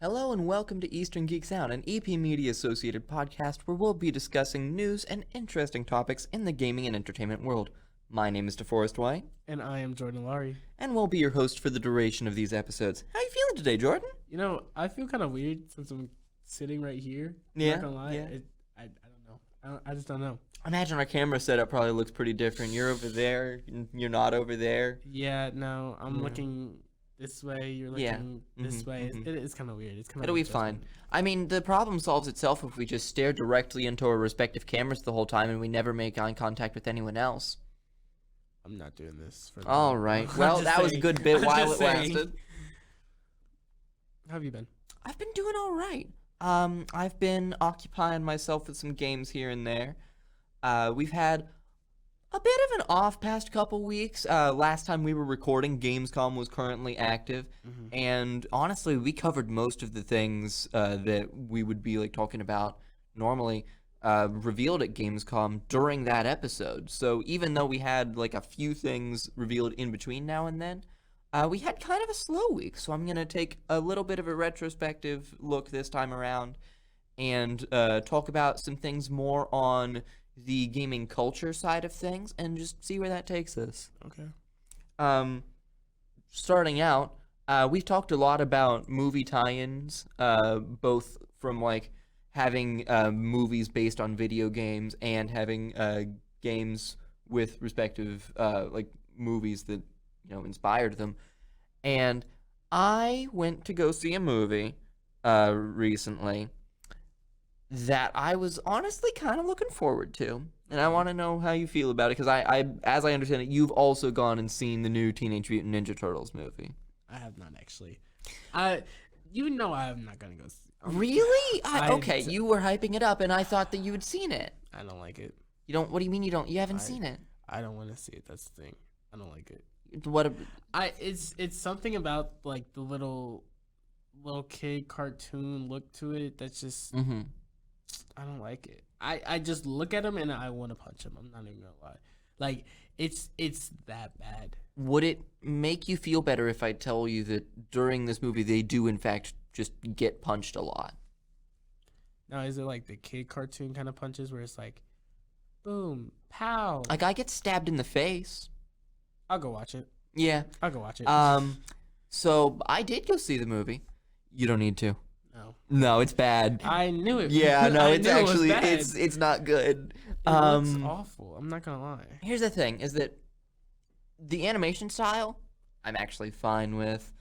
Hello and welcome to Eastern Geeks Out, an EP Media associated podcast where we'll be discussing news and interesting topics in the gaming and entertainment world. My name is Deforest White. And I am Jordan Lowry. And we'll be your host for the duration of these episodes. How you feeling today, Jordan? You know, I feel kind of weird since I'm sitting right here. Yeah, Not gonna lie. yeah. I don't know. I just don't know. Imagine our camera setup probably looks pretty different. You're over there, you're not over there. Yeah, no, I'm looking this way. You're looking this way. It's kind of weird. It's kind of. It'll be fine. I mean, the problem solves itself if we just stare directly into our respective cameras the whole time and we never make eye contact with anyone else. I'm not doing this. All right. Well, that was a good bit while it lasted. How have you been? I've been doing all right. I've been occupying myself with some games here and there. We've had a bit of an off past couple weeks. Last time we were recording, Gamescom was currently active, and honestly, we covered most of the things that we would be like talking about normally revealed at Gamescom during that episode. So even though we had like a few things revealed in between now and then, we had kind of a slow week. So I'm gonna take a little bit of a retrospective look this time around and talk about some things more on the gaming culture side of things and just see where that takes us. Okay. Starting out, we've talked a lot about movie tie-ins, both from like having movies based on video games and having games with respective like movies that inspired them. And I went to go see a movie recently that I was honestly kind of looking forward to, and I want to know how you feel about it, because I, as I understand it, you've also gone and seen the new Teenage Mutant Ninja Turtles movie. I have not actually. I'm not gonna go. Really? Okay, you were hyping it up, and I thought that you had seen it. I don't like it. You don't? What do you mean you don't? You haven't seen it? I don't want to see it. That's the thing. I don't like it. What? It's something about like the little kid cartoon look to it that's just. I don't like it. I just look at him and I want to punch him. I'm not even gonna lie. Like it's that bad. Would it make you feel better if I tell you that during this movie they do in fact just get punched a lot? Now is it like the kid cartoon kind of punches where it's like, boom, pow? Like I get stabbed in the face. I'll go watch it. Yeah. I'll go watch it. So I did go see the movie. You don't need to. No, it's bad. I knew it. Yeah, no, it's actually it it's not good. Looks awful. I'm not gonna lie. Here's the thing: is that the animation style I'm actually fine with.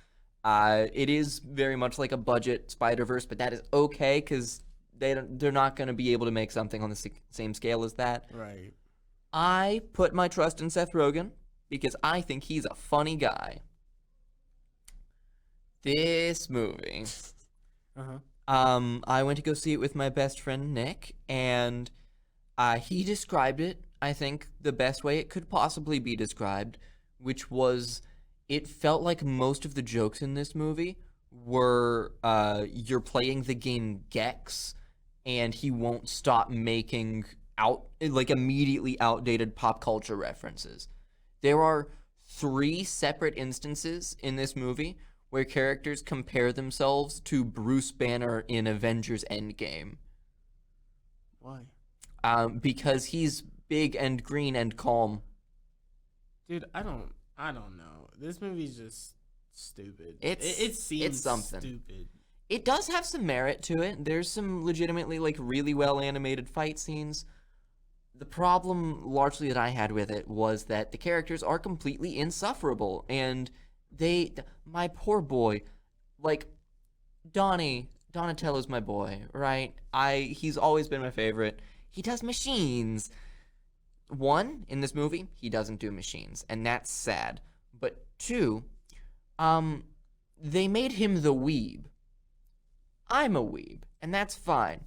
It is very much like a budget Spider-Verse, but that is okay because they're not gonna be able to make something on the same scale as that. Right. I put my trust in Seth Rogen because I think he's a funny guy. This movie. I went to go see it with my best friend Nick, and he described it, I think, the best way it could possibly be described, which was it felt like most of the jokes in this movie were you're playing the game Gex, and he won't stop making immediately outdated pop culture references. There are 3 separate instances in this movie where characters compare themselves to Bruce Banner in Avengers Endgame. Why? Because he's big and green and calm. Dude, I don't know. This movie's just stupid. It seems something. Stupid. It does have some merit to it. There's some legitimately like really well animated fight scenes. The problem largely that I had with it was that the characters are completely insufferable, and my poor boy, like Donatello's my boy, right? He's always been my favorite. He does machines. 1, in this movie, he doesn't do machines, and that's sad. But 2, they made him the weeb. I'm a weeb, and that's fine.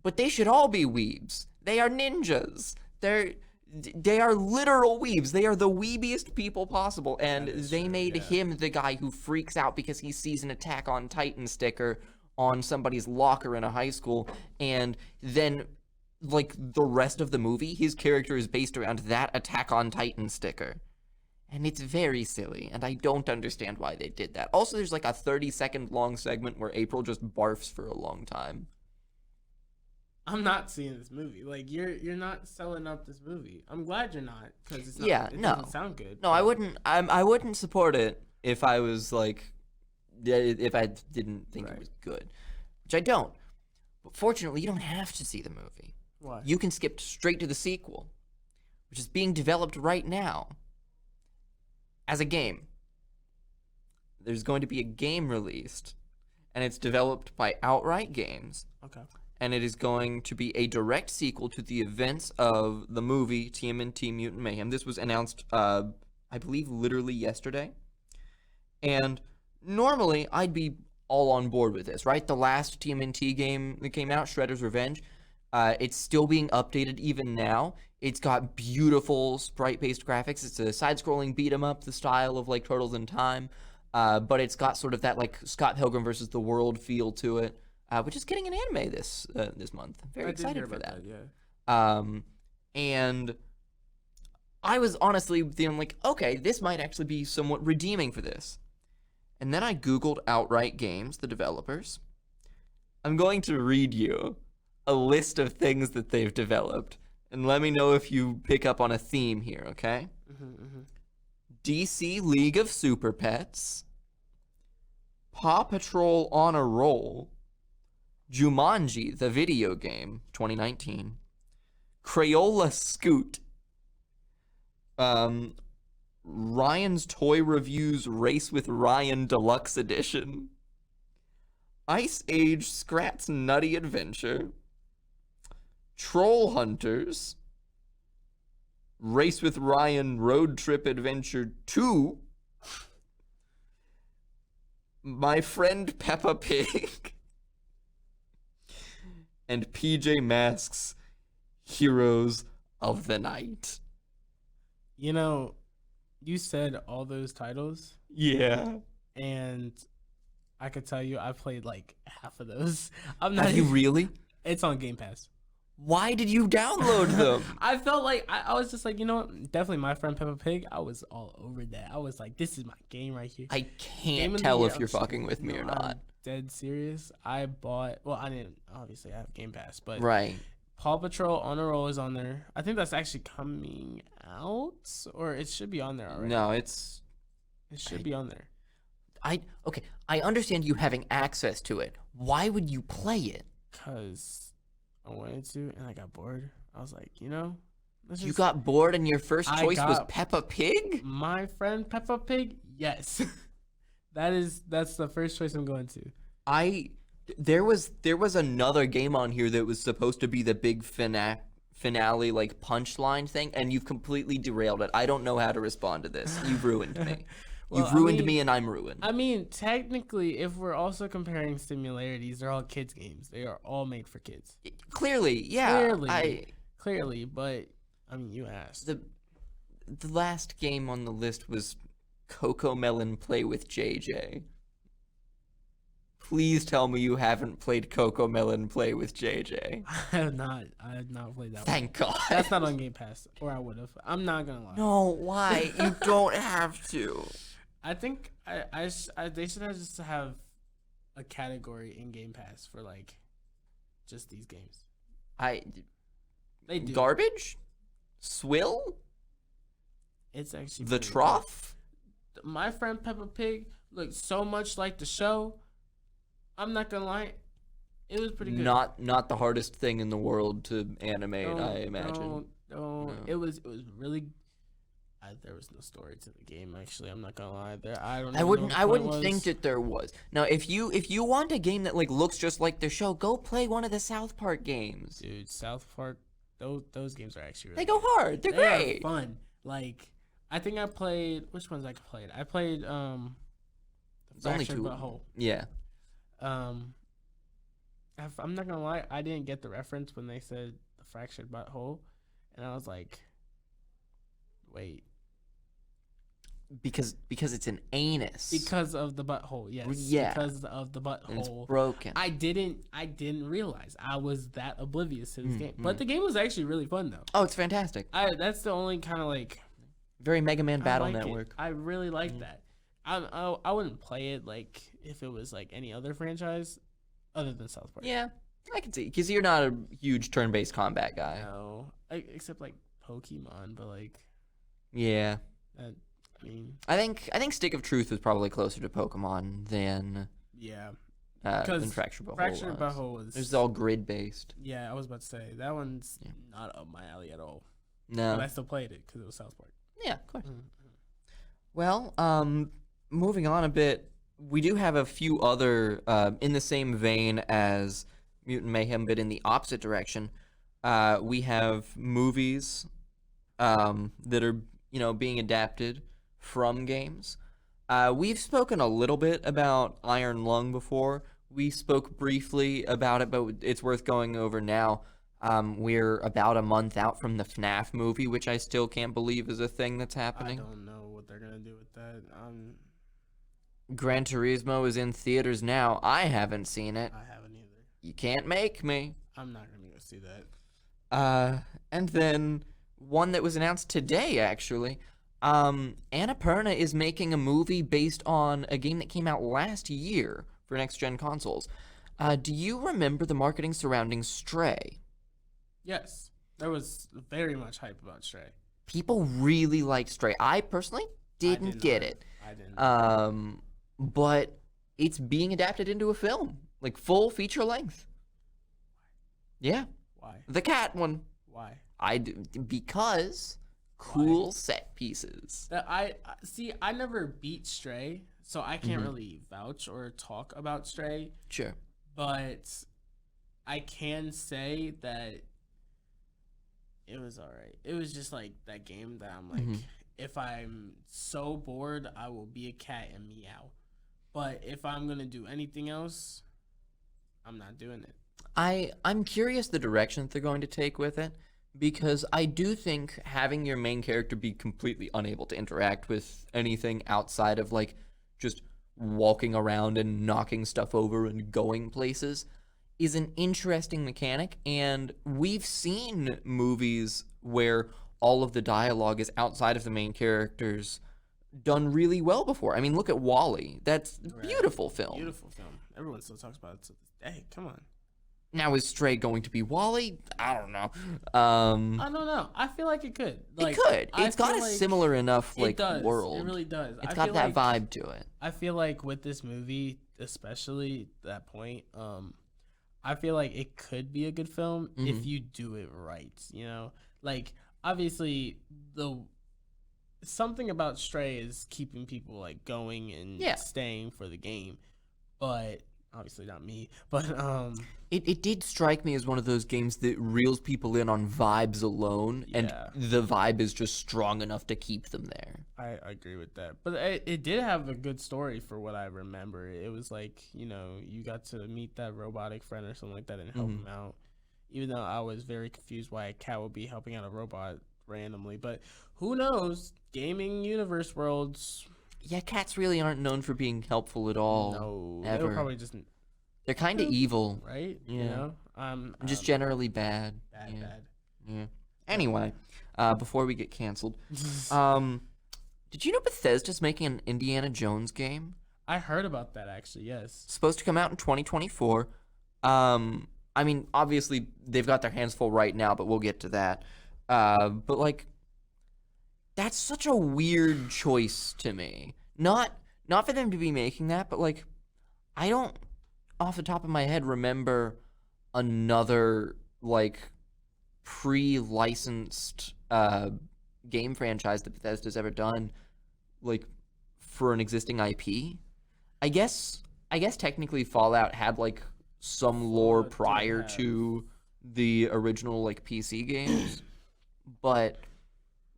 But they should all be weebs. They are ninjas. They are literal weebs. They are the weebiest people possible, and they made him the guy who freaks out because he sees an Attack on Titan sticker on somebody's locker in a high school, and then, like, the rest of the movie, his character is based around that Attack on Titan sticker. And it's very silly, and I don't understand why they did that. Also, there's like a 30-second long segment where April just barfs for a long time. I'm not seeing this movie. Like you're not selling up this movie. I'm glad you're not, because it's not. Yeah, it no. doesn't sound good. No, I wouldn't. I wouldn't support it if I was like, if I didn't think it was good, which I don't. But fortunately, you don't have to see the movie. Why? You can skip straight to the sequel, which is being developed right now as a game. There's going to be a game released, and it's developed by Outright Games. Okay. And it is going to be a direct sequel to the events of the movie TMNT Mutant Mayhem. This was announced, I believe, literally yesterday. And normally, I'd be all on board with this, right? The last TMNT game that came out, Shredder's Revenge, it's still being updated even now. It's got beautiful sprite-based graphics. It's a side-scrolling beat-em-up, the style of, like, Turtles in Time. But it's got sort of that, like, Scott Pilgrim versus the World feel to it. Which is getting an anime this month. I'm very excited for that. Yeah. And I was honestly feeling like, okay, this might actually be somewhat redeeming for this. And then I Googled Outright Games, the developers. I'm going to read you a list of things that they've developed. And let me know if you pick up on a theme here, okay? DC League of Super Pets. Paw Patrol on a Roll. Jumanji, the video game, 2019. Crayola Scoot. Ryan's Toy Reviews Race with Ryan Deluxe Edition. Ice Age Scrat's Nutty Adventure. Troll Hunters. Race with Ryan Road Trip Adventure 2. My Friend Peppa Pig. And PJ Masks, Heroes of the Night. You know, you said all those titles. Yeah. And I could tell you I played like half of those. I'm not. Have you really? It's on Game Pass. Why did you download them? I felt like I was just like, you know what? Definitely My Friend Peppa Pig. I was all over that. I was like, this is my game right here. I can't tell if you're fucking with me or not. I'm dead serious. I bought. Well, I didn't. Obviously, I have Game Pass, but Right. Paw Patrol on a Roll is on there. I think that's actually coming out, or it should be on there already. No, it should be on there. Okay. I understand you having access to it. Why would you play it? Cause I wanted to, and I got bored. I was like, you know, You got bored and your first choice was Peppa Pig? My Friend Peppa Pig? Yes. That's the first choice I'm going to. There was another game on here that was supposed to be the big finale like punchline thing, and you've completely derailed it. I don't know how to respond to this. You've ruined me. You've ruined me and I'm ruined. I mean, technically, if we're also comparing similarities, they're all kids games. They are all made for kids. Clearly, yeah. Clearly, but I mean, you asked. The last game on the list was Coco Melon Play with JJ. Please tell me you haven't played Coco Melon Play with JJ. I have not played that. Thank God. That's not on Game Pass, or I would have. I'm not gonna lie. No, why? You don't have to. I think they should just have a category in Game Pass for like just these games. They do. Garbage? Swill? It's actually The Trough? Good. My Friend Peppa Pig looked so much like the show. I'm not gonna lie, it was pretty good. Not the hardest thing in the world to animate, I imagine. No. It was really. There was no story to the game. Actually, I'm not gonna lie. I wouldn't think that there was. Now, if you want a game that like looks just like the show, go play one of the South Park games. Dude, South Park, those games are actually really they go hard. They're great. Are fun. Like, I think I played. Which ones I played? I played the Fractured Butthole. Yeah. I'm not gonna lie. I didn't get the reference when they said the Fractured Butthole, and I was like, wait. Because it's an anus. Because of the butthole, yes. Yeah. Because of the butthole. And it's broken. I didn't realize I was that oblivious to this game. But the game was actually really fun though. Oh, it's fantastic. That's the only kind of like Very Mega Man I Battle like Network. it. I really like that. I wouldn't play it like if it was like any other franchise other than South Park. Yeah, I can see because you're not a huge turn-based combat guy. No, except like Pokemon, but like Yeah, that. I mean, I think Stick of Truth was probably closer to Pokemon than yeah, Fractured Butthole. Fractured Butthole was. It was all grid-based. Yeah, I was about to say that one's not up my alley at all. No, But I still played it because it was South Park. yeah, of course. Mm-hmm. Well, moving on a bit, we do have a few other in the same vein as Mutant Mayhem, but in the opposite direction. We have movies that are being adapted from games. We've spoken a little bit about Iron Lung before. We spoke briefly about it, but it's worth going over now. We're about a month out from the FNAF movie, which I still can't believe is a thing that's happening. I don't know what they're gonna do with that. Gran Turismo is in theaters now. I haven't seen it. I haven't either. You can't make me. I'm not gonna go see that. And then one that was announced today, actually. Annapurna is making a movie based on a game that came out last year for next-gen consoles. Do you remember the marketing surrounding Stray? Yes, there was very much hype about Stray. People really liked Stray. I personally didn't get it. I didn't. But it's being adapted into a film, like full feature length. Yeah, Why? the cat one. Why? Because cool set pieces. That I see. I never beat Stray, so I can't really vouch or talk about Stray. Sure. But I can say that it was alright. It was just like that game that I'm like, if I'm so bored, I will be a cat and meow. But if I'm gonna do anything else, I'm not doing it. I'm curious the direction that they're going to take with it, because I do think having your main character be completely unable to interact with anything outside of like just walking around and knocking stuff over and going places is an interesting mechanic. And we've seen movies where all of the dialogue is outside of the main characters done really well before. I mean, look at WALL-E. That's a beautiful film. Beautiful film. Everyone still talks about it to this day. Come on. Now, is Stray going to be WALL-E? I don't know. I don't know. I feel like it could. Like, it could. It's got a like similar enough it does. world. It really does. It's got that vibe to it. I feel like with this movie, especially that point, I feel like it could be a good film if you do it right. You know, like obviously something about Stray is keeping people like going and staying for the game, but obviously not me. But it did strike me as one of those games that reels people in on vibes alone, and the vibe is just strong enough to keep them there. I agree with that. But it did have a good story for what I remember. It was like, you know, you got to meet that robotic friend or something like that and help him out. Even though I was very confused why a cat would be helping out a robot randomly. But who knows? Gaming universe worlds. Yeah, cats really aren't known for being helpful at all. No, ever. they were probably just. They're kind of evil, right? Yeah, you know, just generally bad. Bad. Yeah. Anyway, before we get canceled, did you know Bethesda's making an Indiana Jones game? I heard about that actually. Yes. It's supposed to come out in 2024. I mean, obviously they've got their hands full right now, but we'll get to that. But like, that's such a weird choice to me. Not for them to be making that, but like, I don't, off the top of my head, remember another like pre-licensed game franchise that Bethesda's ever done, like for an existing IP. I guess technically Fallout had like some lore prior to the original like PC games, but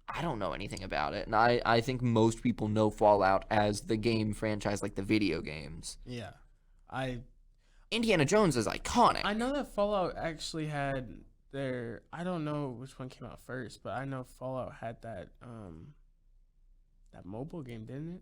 I don't know anything about it, and I think most people know Fallout as the game franchise, like the video games. Yeah, Indiana Jones is iconic. I know that Fallout actually had their. I don't know which one came out first, but I know Fallout had that mobile game, didn't it?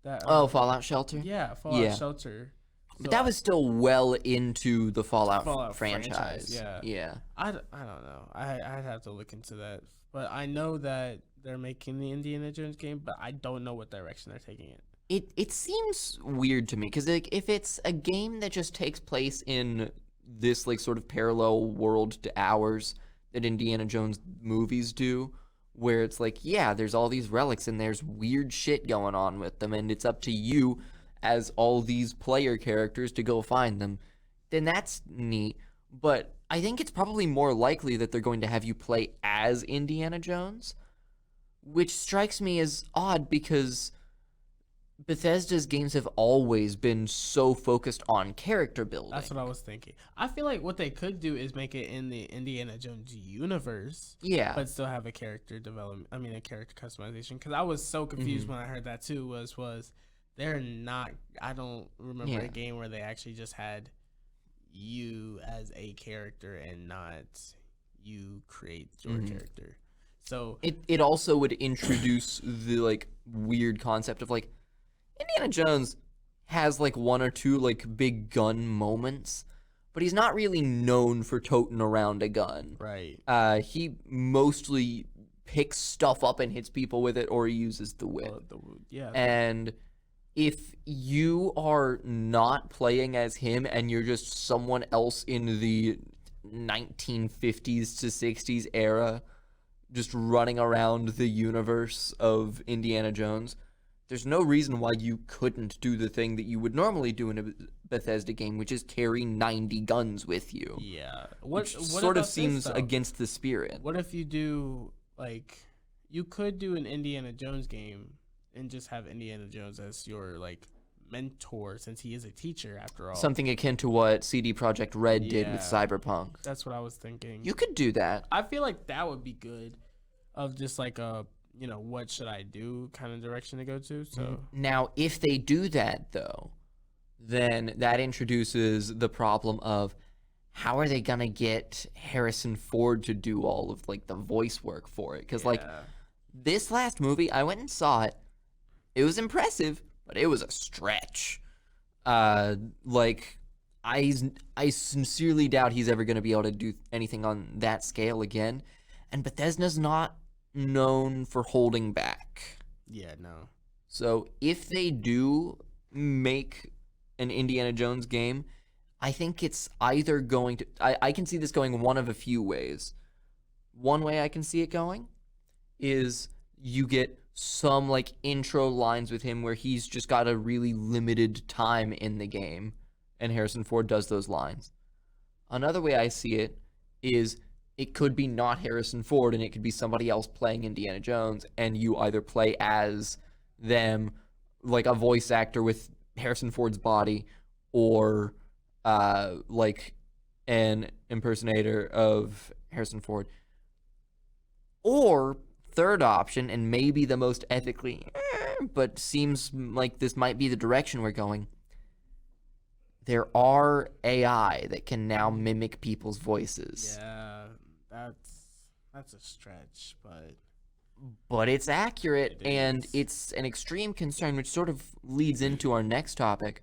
That Fallout Shelter. Yeah, Fallout Shelter. But that was still well into the Fallout franchise. Yeah. I don't know. I'd have to look into that. But I know that they're making the Indiana Jones game, but I don't know what direction they're taking it. It seems weird to me because like if it's a game that just takes place in this like sort of parallel world to ours that Indiana Jones movies do, where it's like, yeah, there's all these relics and there's weird shit going on with them, and it's up to you as all these player characters to go find them, then that's neat. But I think it's probably more likely that they're going to have you play as Indiana Jones, which strikes me as odd because Bethesda's games have always been so focused on character building. That's what I was thinking. I feel like what they could do is make it in the Indiana Jones universe, Yeah. but still have a character development. I mean, a character customization. Because I was so confused when I heard that too. Was they're not? I don't remember a game where they actually just had you as a character and not you create your character. So it also would introduce the like weird concept of like Indiana Jones has like one or two like big gun moments, but he's not really known for toting around a gun. right. He mostly picks stuff up and hits people with it, or he uses the whip. Yeah. And if you are not playing as him and you're just someone else in the 1950s to 60s era, just running around the universe of Indiana Jones, there's no reason why you couldn't do the thing that you would normally do in a Bethesda game, which is carry 90 guns with you. Yeah. Which sort of seems against the spirit. What if you do, like, you could do an Indiana Jones game and just have Indiana Jones as your, like, mentor, since he is a teacher after all. Something akin to what CD Projekt Red did with Cyberpunk. That's what I was thinking. You could do that. I feel like that would be good, of just like a, what should I do kind of direction to go to. So now, if they do that though, then that introduces the problem of how are they gonna get Harrison Ford to do all of like the voice work for it? Because like this last movie, I went and saw it. It was impressive, but it was a stretch. Like I sincerely doubt he's ever gonna be able to do anything on that scale again. And Bethesda's not known for holding back. Yeah, no. So if they do make an Indiana Jones game, I think it's either going to... I can see this going one of a few ways. One way I can see it going is you get some like intro lines with him where he's just got a really limited time in the game and Harrison Ford does those lines. Another way I see it is it could be not Harrison Ford and it could be somebody else playing Indiana Jones, and you either play as them, like a voice actor with Harrison Ford's body, or like an impersonator of Harrison Ford. Or third option, and maybe the most ethically, but seems like this might be the direction we're going. There are AI that can now mimic people's voices. Yeah, that's a stretch, but it's accurate, and is. it's an extreme concern, which sort of leads into our next topic.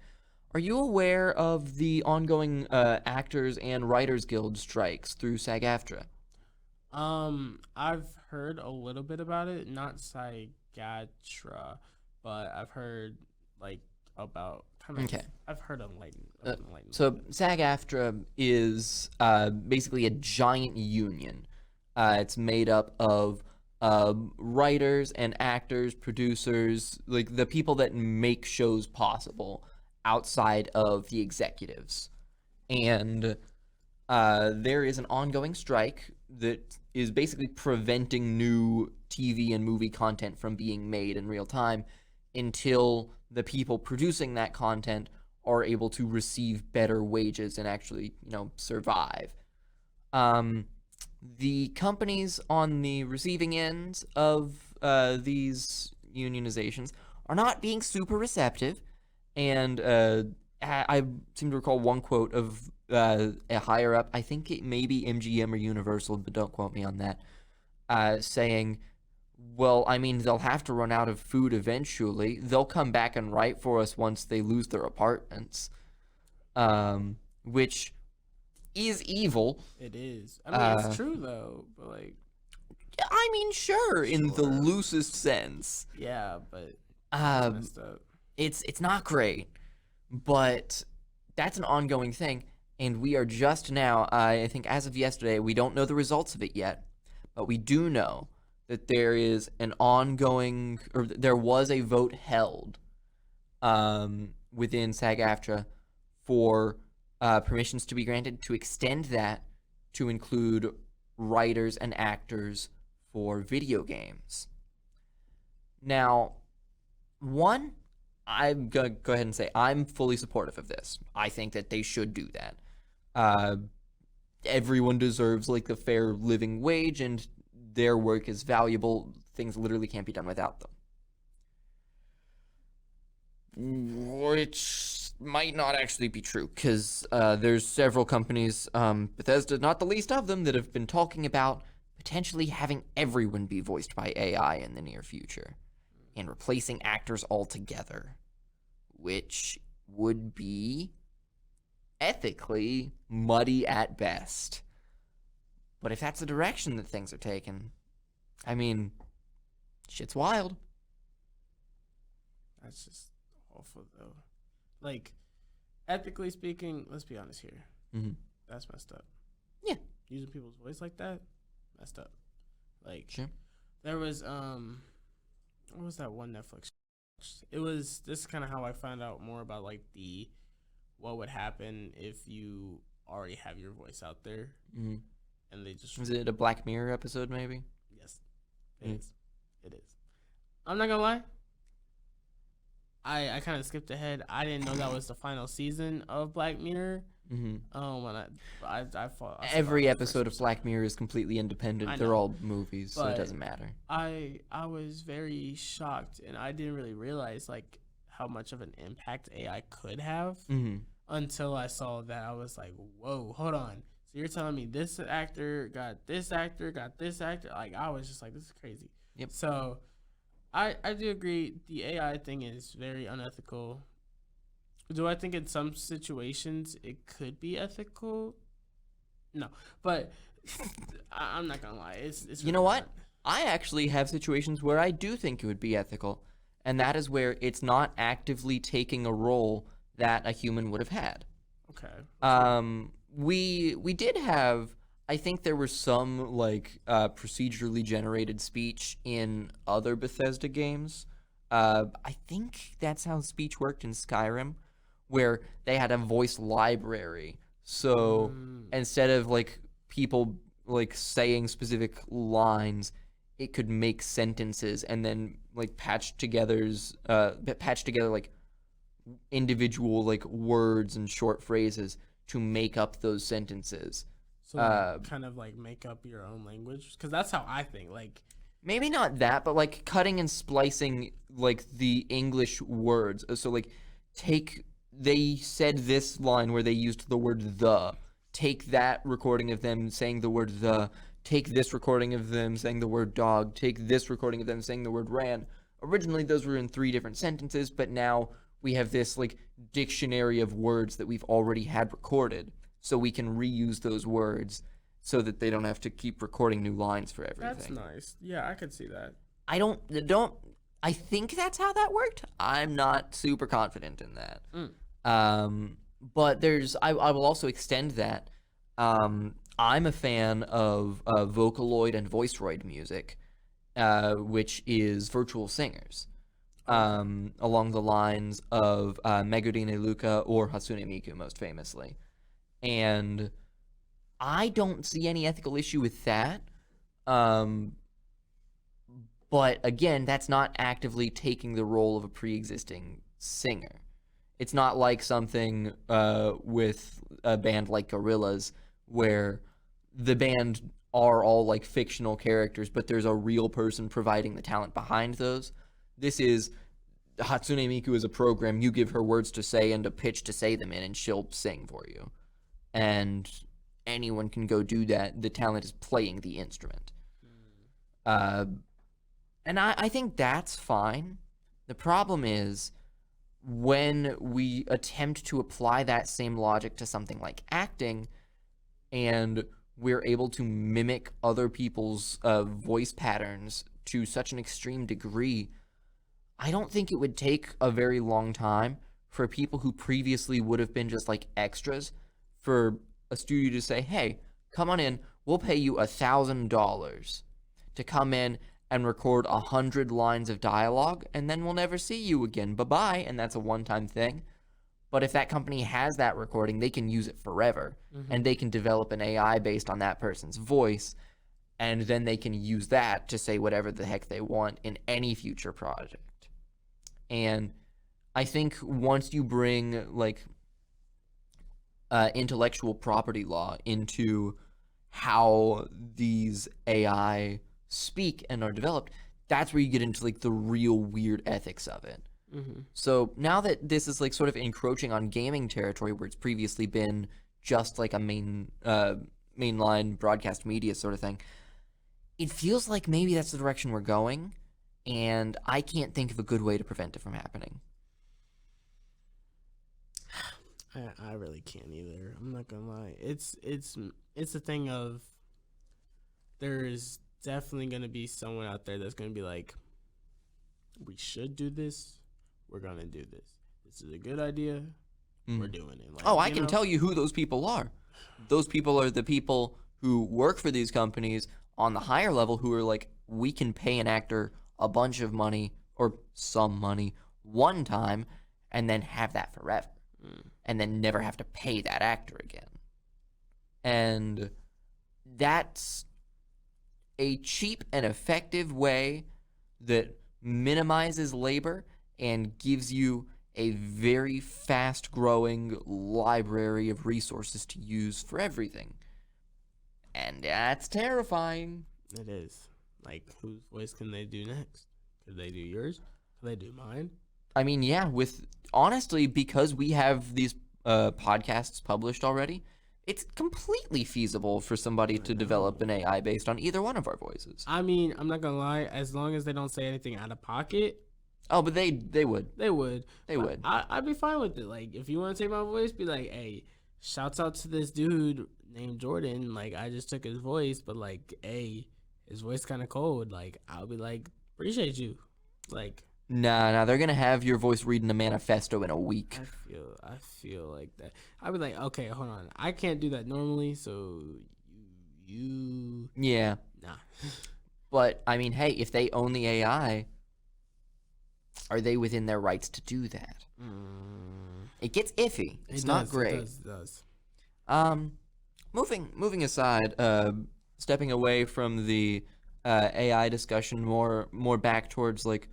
Are you aware of the ongoing Actors and Writers Guild strikes through SAG-AFTRA? I've heard a little bit about it, not SAG-AFTRA, but I've heard like about kind of. Okay. I've heard enlightened. So SAG-AFTRA is basically a giant union. It's made up of writers and actors, producers, like the people that make shows possible outside of the executives. And there is an ongoing strike that is basically preventing new TV and movie content from being made in real time until the people producing that content are able to receive better wages and actually, survive. The companies on the receiving end of these unionizations are not being super receptive, and I seem to recall one quote of a higher up, I think it may be MGM or Universal, but don't quote me on that, saying, well, I mean, they'll have to run out of food eventually. They'll come back and write for us once they lose their apartments, which is evil. It is. I mean, it's true though, but like, I mean, sure, in the Sure. loosest sense. Yeah, but that's Um, messed up. it's not great, but that's an ongoing thing, and we are just now. I think as of yesterday, we don't know the results of it yet, but we do know that there is an ongoing, or there was a vote held within SAG-AFTRA for permissions to be granted to extend that to include writers and actors for video games. Now, one, I'm gonna go ahead and say I'm fully supportive of this. I think that they should do that. Uh, Everyone deserves like a fair living wage, and their work is valuable. Things literally can't be done without them. Which might not actually be true, because there's several companies, Bethesda not the least of them, that have been talking about potentially having everyone be voiced by AI in the near future and replacing actors altogether, which would be ethically muddy at best. But if that's the direction that things are taking, I mean, shit's wild. That's just awful, though. Like, ethically speaking, let's be honest here. Mm-hmm. That's messed up. Yeah. Using people's voice like that, messed up. Like, Sure. there was what was that one Netflix? It was, this is kind of how I found out more about like the what would happen if you already have your voice out there, Mm-hmm. and they just Was it a Black Mirror episode, maybe? yes, it is. It is. I'm not gonna lie. I kind of skipped ahead. I didn't know that was the final season of Black Mirror. Mm-hmm. When I Every episode of Black Mirror is completely independent. I They're know. all movies, so it But doesn't matter. I was very shocked, and I didn't really realize like how much of an impact AI could have Mm-hmm. until I saw that. I was like, whoa, hold on. So you're telling me this actor got this actor, got this actor? Like, I was just like, this is crazy. Yep. So I do agree the AI thing is very unethical. Do I think in some situations it could be ethical? No. But I'm not gonna lie. It's You really know what? not. I actually have situations where I do think it would be ethical, and that is where it's not actively taking a role that a human would have had. Okay. We did have. I think there was some like procedurally generated speech in other Bethesda games. I think that's how speech worked in Skyrim, where they had a voice library. So instead of like people like saying specific lines, it could make sentences and then like patch together like individual like words and short phrases to make up those sentences. So kind of like make up your own language, because that's how I think. Like, Maybe not that, but like cutting and splicing like the English words. So like they said this line where they used the word the. Take that recording of them saying the word the. Take this recording of them saying the word dog. Take this recording of them saying the word ran. Originally those were in 3 different sentences, but now we have this like dictionary of words that we've already had recorded, so we can reuse those words so that they don't have to keep recording new lines for everything. that's nice. Yeah, I could see that. I think that's how that worked. I'm not super confident in that. But I will also extend that. I'm a fan of Vocaloid and Voicroid music, which is virtual singers, along the lines of Megurine Luka or Hatsune Miku, most famously. And I don't see any ethical issue with that. But again, that's not actively taking the role of a pre-existing singer. It's not like something with a band like Gorillaz, where the band are all like fictional characters, but there's a real person providing the talent behind those. This is Hatsune Miku is a program. You give her words to say and a pitch to say them in, and she'll sing for you. And anyone can go do that. The talent is playing the instrument. And I think that's fine. The problem is when we attempt to apply that same logic to something like acting, and we're able to mimic other people's voice patterns to such an extreme degree, I don't think it would take a very long time for people who previously would have been just like extras for a studio to say, hey, come on in, we'll pay you $1,000 to come in and record 100 lines of dialogue, and then we'll never see you again. Bye-bye, and that's a one-time thing. But if that company has that recording, they can use it forever, and they can develop an AI based on that person's voice, and then they can use that to say whatever the heck they want in any future project. And I think once you bring, like, intellectual property law into how these AI speak and are developed, that's where you get into, like, the real weird ethics of it. So now that this is like sort of encroaching on gaming territory where it's previously been just like a mainline broadcast media sort of thing, it feels like maybe that's the direction we're going, and I can't think of a good way to prevent it from happening. I really can't either. I'm not gonna lie. It's a thing of there's definitely gonna be someone out there that's gonna be like, we should do this. We're gonna do this. This is a good idea. We're doing it. Like, I can tell you who those people are. Those people are the people who work for these companies on the higher level who are like, we can pay an actor a bunch of money or some money one time and then have that forever. And then never have to pay that actor again. And that's a cheap and effective way that minimizes labor and gives you a very fast-growing library of resources to use for everything. And that's terrifying. It is. Like, whose voice can they do next? Could they do yours? Could they do mine? I mean, yeah, honestly, because we have these podcasts published already, it's completely feasible for somebody to develop an AI based on either one of our voices. I mean, I'm not gonna lie, as long as they don't say anything out of pocket. Oh, but they would. They would. They would. I'd be fine with it. Like, if you want to take my voice, be like, hey, shouts out to this dude named Jordan. Like, I just took his voice, but like, hey, his voice kind of cold. Like, I'll be like, appreciate you. Like, Nah, they're gonna have your voice reading a manifesto in a week. I feel like that. I'd be like, okay, hold on. I can't do that normally, so you Yeah. nah. But I mean, hey, if they own the AI, are they within their rights to do that? It gets iffy. It's not great. It does. Moving aside, stepping away from the AI discussion, more back towards like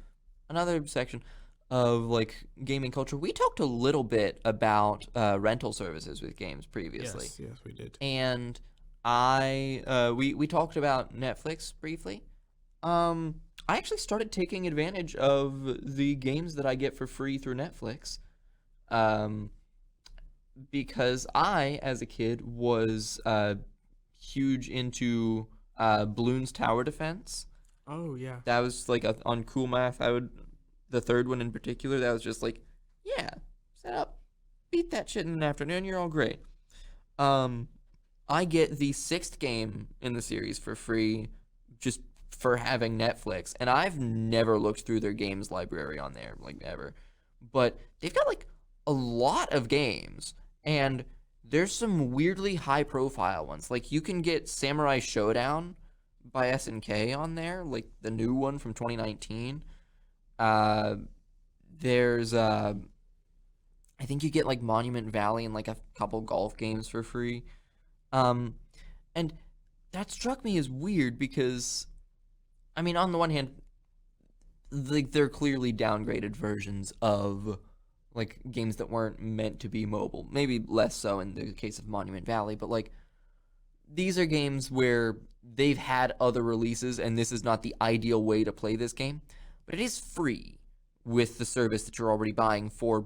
another section of like gaming culture. We talked a little bit about rental services with games previously. Yes, we did. And we talked about Netflix briefly. I actually started taking advantage of the games that I get for free through Netflix. Because I, as a kid, was huge into Bloons Tower Defense. Oh yeah. That was like on Cool Math. The third one in particular, that was just like, yeah, set up, beat that shit in an afternoon, you're all great. I get the 6th game in the series for free just for having Netflix, and I've never looked through their games library on there, like ever. But they've got like a lot of games, and there's some weirdly high profile ones. Like you can get Samurai Showdown by SNK on there, like the new one from 2019. There's I think you get like Monument Valley and like a couple golf games for free. And that struck me as weird because, I mean, on the one hand, like they're clearly downgraded versions of like games that weren't meant to be mobile. Maybe less so in the case of Monument Valley, but like these are games where they've had other releases and this is not the ideal way to play this game, but it is free with the service that you're already buying for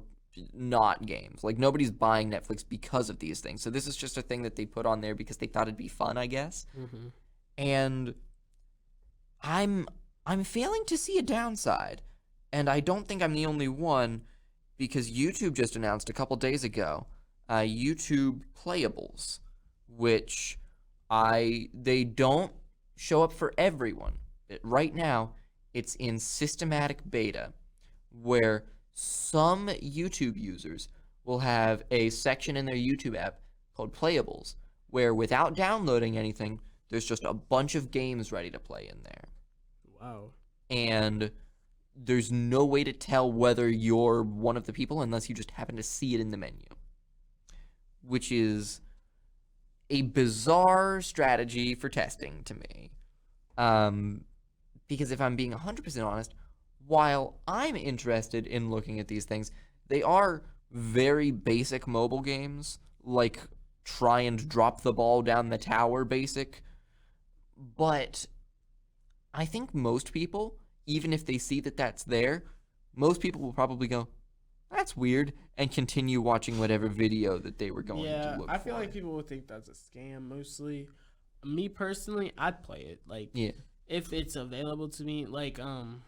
not games. Like nobody's buying Netflix because of these things. So this is just a thing that they put on there because they thought it'd be fun, I guess. And I'm failing to see a downside, and I don't think I'm the only one because YouTube just announced a couple days ago YouTube Playables, which They don't show up for everyone. Right now, it's in systematic beta, where some YouTube users will have a section in their YouTube app called Playables, where without downloading anything, there's just a bunch of games ready to play in there. Wow. And there's no way to tell whether you're one of the people unless you just happen to see it in the menu, which is a bizarre strategy for testing to me. Because if I'm being 100% honest, while I'm interested in looking at these things, they are very basic mobile games, like try and drop the ball down the tower basic. But I think most people, even if they see that that's there, most people will probably go, that's weird, and continue watching whatever video that they were going to look for. I feel like people would think that's a scam mostly. Me personally, I'd play it. Like, Yeah. if it's available to me, like, Man,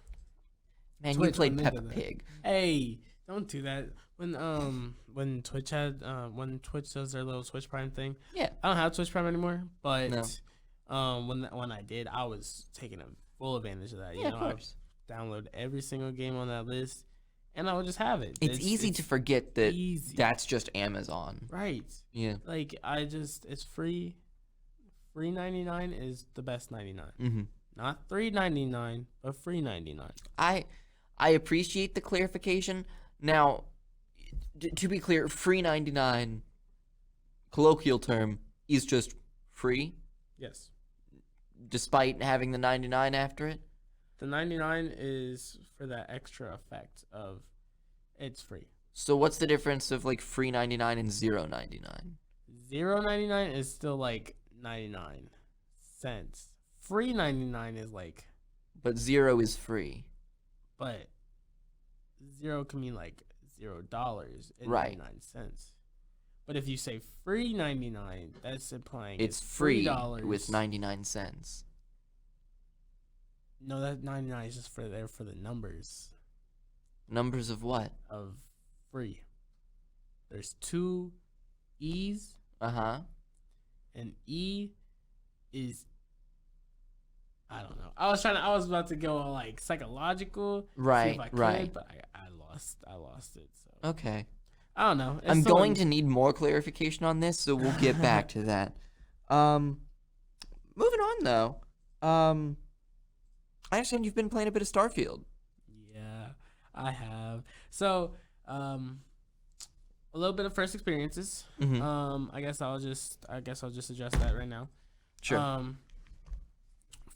Twitch you played on Peppa Nintendo. Pig. Hey, don't do that. When Twitch does their little Twitch Prime thing. Yeah. I don't have Twitch Prime anymore, but No. when I did, I was taking a full advantage of that. You Yeah, know, of course. I download every single game on that list, and I would just have it. It's easy to forget that easy. that's just Amazon. Right. Yeah. Like, it's free. Free 99 is the best 99. Mm-hmm. Not $3.99, but free 99. I appreciate the clarification. Now, to be clear, free 99, colloquial term, is just free, Yes. despite having the 99 after it. The 99 is for that extra effect of it's free. So what's the difference of like free 99 and 0.99? $0.99 is still like 99 cents. Free 99 is like, But 0 is free. but 0 can mean like $0 and Right. 99 cents. But if you say free 99, that's implying It's free $3 with 99 cents. No, that 99 is just for the numbers Numbers of what? of free. There's 2 E's, Uh-huh. and E is, I don't know. I was about to go all like psychological, see Right, if I could, right. but I lost it. So Okay. I don't know. I'm going to need more clarification on this, so we'll get back to that. Moving on though. I understand you've been playing a bit of Starfield. Yeah, I have. So, a little bit of first experiences. Mhm. I guess I'll just address that right now. Sure.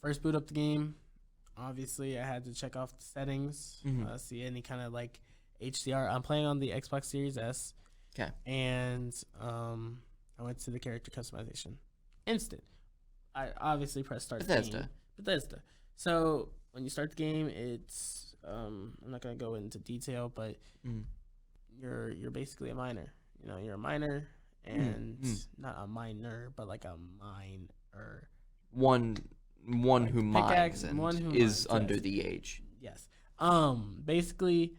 First boot up the game. Obviously, I had to check off the settings, Mhm. see any kind of like HDR. I'm playing on the Xbox Series S. 'Kay. And I went to the character customization. Instant. I obviously pressed start Bethesda. Bethesda. So when you start the game, it's I'm not gonna go into detail, but Mm. you're basically a miner. You know, you're a miner, and not a miner, but like a miner. One Like who pickaxe, mines and one who is mines, under yes. the age. Yes. Basically,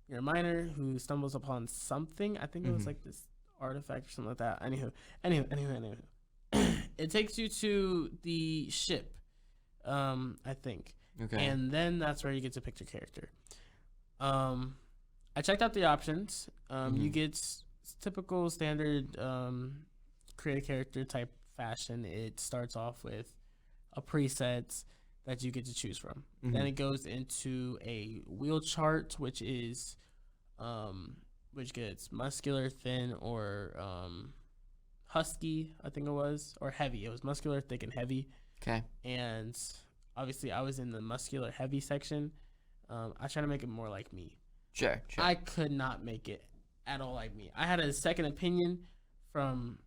you're a miner who stumbles upon something. I think it was Mhm. like this artifact or something like that. Anywho. It takes you to the ship, I think. Okay. And then that's where you get to pick your character. I checked out the options. You get typical standard create a character type fashion. It starts off with a preset that you get to choose from. Then it goes into a wheel chart, which is which gets muscular, thin, or husky, I think it was, or heavy. It was muscular, thick, and heavy. Okay. And obviously I was in the muscular heavy section. I try to make it more like me. Sure. I could not make it at all like me. I had a second opinion from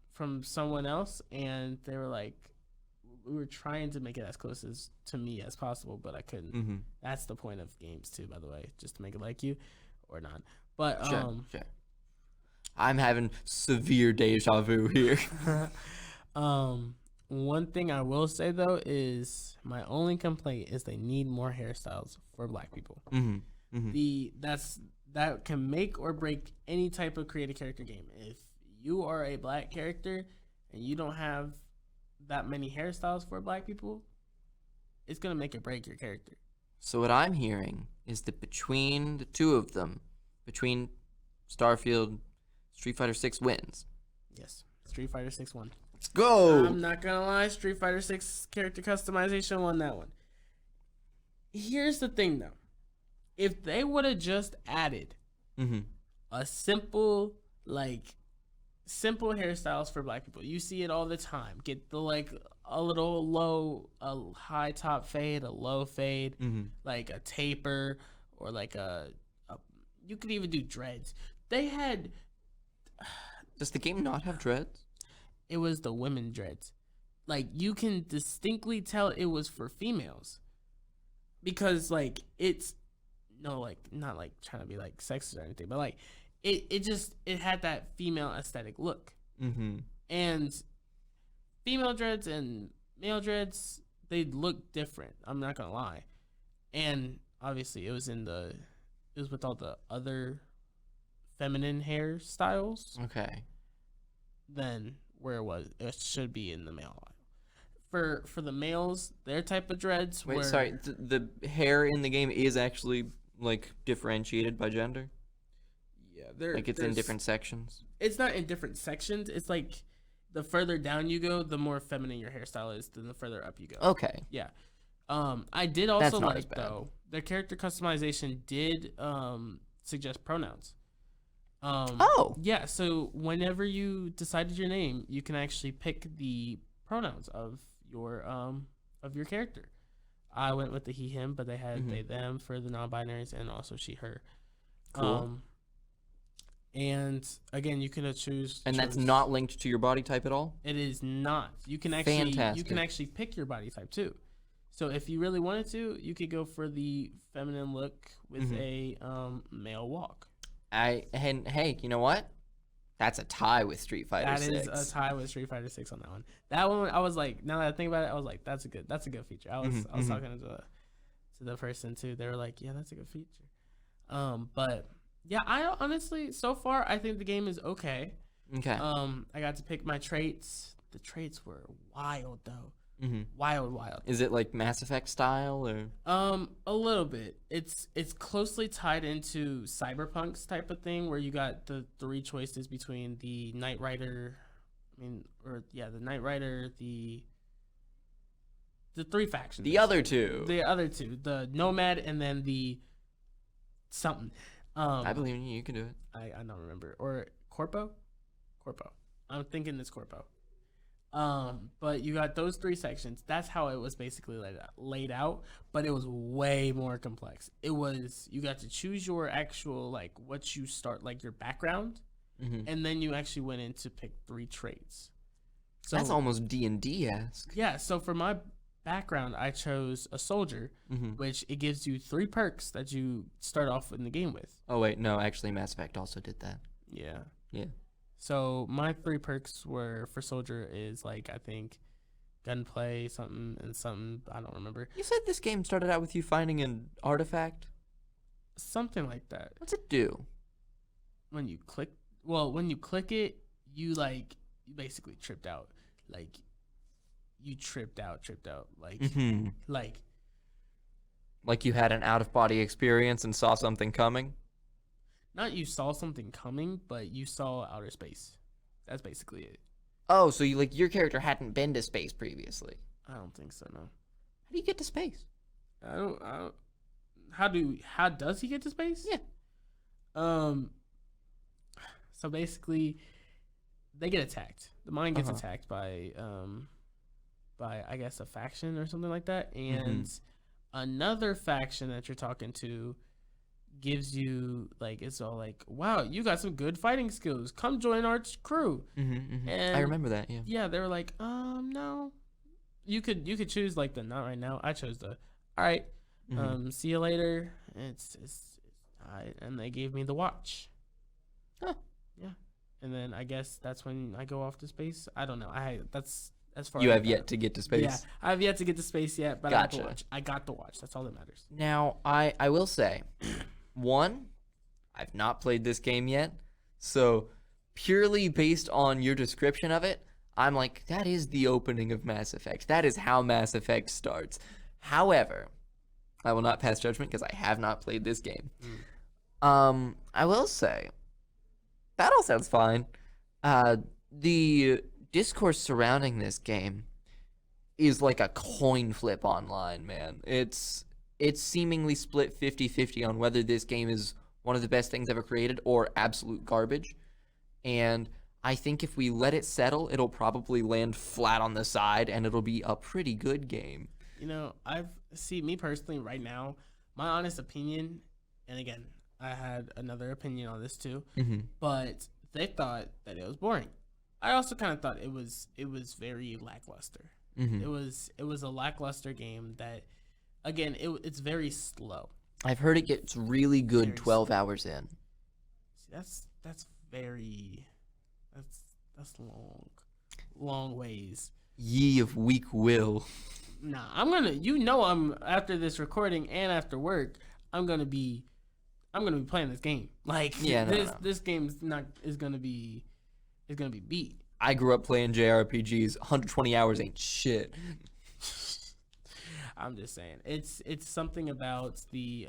someone else, and they were like, we were trying to make it as close as to me as possible, but I couldn't. That's the point of games too, by the way, just to make it like you or not. But Sure. I'm having severe deja vu here. one thing I will say though is my only complaint is they need more hairstyles for black people. That can make or break any type of creative character game. If you are a black character and you don't have that many hairstyles for black people, it's gonna make or break your character. So what I'm hearing is that between the two of them, between Starfield, Street Fighter 6 wins. Yes, Street Fighter 6 won. Let's go. I'm not gonna lie, Street Fighter 6 character customization won that one. Here's the thing though, if they would have just added a simple hairstyles for black people, you see it all the time. Get the a little low, a high top fade, a low fade, like a taper, or like a you could even do dreads. They had. Does the game not have dreads? It was the women dreads. Like, you can distinctly tell it was for females. Because, like, it's... No, like, not, like, trying to be, like, sexist or anything. But, like, it had that female aesthetic look. And female dreads and male dreads, they look different. I'm not going to lie. And, obviously, it was with all the other feminine hairstyles. Okay. Than where it should be in the male aisle. For the males, their type of dreads Wait, sorry, the hair in the game is actually like differentiated by gender? Yeah, like it's in different sections? It's not in different sections. It's like the further down you go, the more feminine your hairstyle is, then the further up you go. Okay. Yeah. I did also like, though, their character customization did suggest pronouns. Yeah, so whenever you decided your name, you can actually pick the pronouns of your character. I went with the he him, but they had they them for the non-binaries, and also she her. Cool. And again, you can choose. And that's not linked to your body type at all? It is not. You can actually pick your body type too. So if you really wanted to, you could go for the feminine look with a male walk. Hey, you know what? That's a tie with Street Fighter 6. That is a tie with Street Fighter 6 on that one. That one, I was like, now that I think about it, I was like, that's a good feature. I was talking to the person too. They were like, yeah, that's a good feature. But yeah, I honestly, so far, I think the game is okay. Okay. I got to pick my traits. The traits were wild though. Wild. Is it like Mass Effect style or? A little bit. It's closely tied into Cyberpunk's type of thing, where you got the three choices between the Knight Rider, the Knight Rider, the three factions. The other two, the Nomad, and then the something. I believe in you. You can do it. I don't remember. Or Corpo. I'm thinking it's Corpo. But you got those three sections. That's how it was basically laid out, but it was way more complex. You got to choose your actual, what you start, your background, and then you actually went in to pick three traits. So that's almost D&D-esque. Yeah, so for my background, I chose a soldier, which it gives you 3 perks that you start off in the game with. Oh, wait, no, actually Mass Effect also did that. Yeah. So my 3 perks were for soldier is I think gunplay, something, and something I don't remember. You said this game started out with you finding an artifact? Something like that. What's it do? When you click it, you basically tripped out. You tripped out. Like you had an out-of-body experience and saw something coming? Not you saw something coming, but you saw outer space. That's basically it. Oh, so your character hadn't been to space previously? I don't think so, no. How do you get to space? I don't how does he get to space? Yeah. So basically they get attacked. The mine gets attacked by I guess a faction or something like that, and another faction that you're talking to gives you it's all wow, you got some good fighting skills, come join our crew. And I remember that. Yeah, they were like, no, you could choose the not right now. I chose the all right, see you later. It's and they gave me the watch. Yeah, and then I guess that's when I go off to space. I don't know. That's as far you as have yet to get to space. Yeah, I have yet to get to space yet, but gotcha. I got the watch. That's all that matters. Now I will say, one, I've not played this game yet, so purely based on your description of it, I'm like, that is the opening of Mass Effect. That is how Mass Effect starts. However, I will not pass judgment because I have not played this game. I will say, that all sounds fine. The discourse surrounding this game is like a coin flip online, man. It's seemingly split 50-50 on whether this game is one of the best things ever created or absolute garbage. And I think if we let it settle, it'll probably land flat on the side and it'll be a pretty good game. You know, me personally right now, my honest opinion, and again, I had another opinion on this too, but they thought that it was boring. I also kind of thought it was very lackluster. It was a lackluster game that, again, it's very slow. I've heard it gets really good very 12 slow. Hours in. See, that's long ways. Ye of weak will. Nah, I'm after this recording and after work, I'm gonna be playing this game. Like, this game is gonna be beat. I grew up playing JRPGs. 120 hours ain't shit. I'm just saying, it's something about the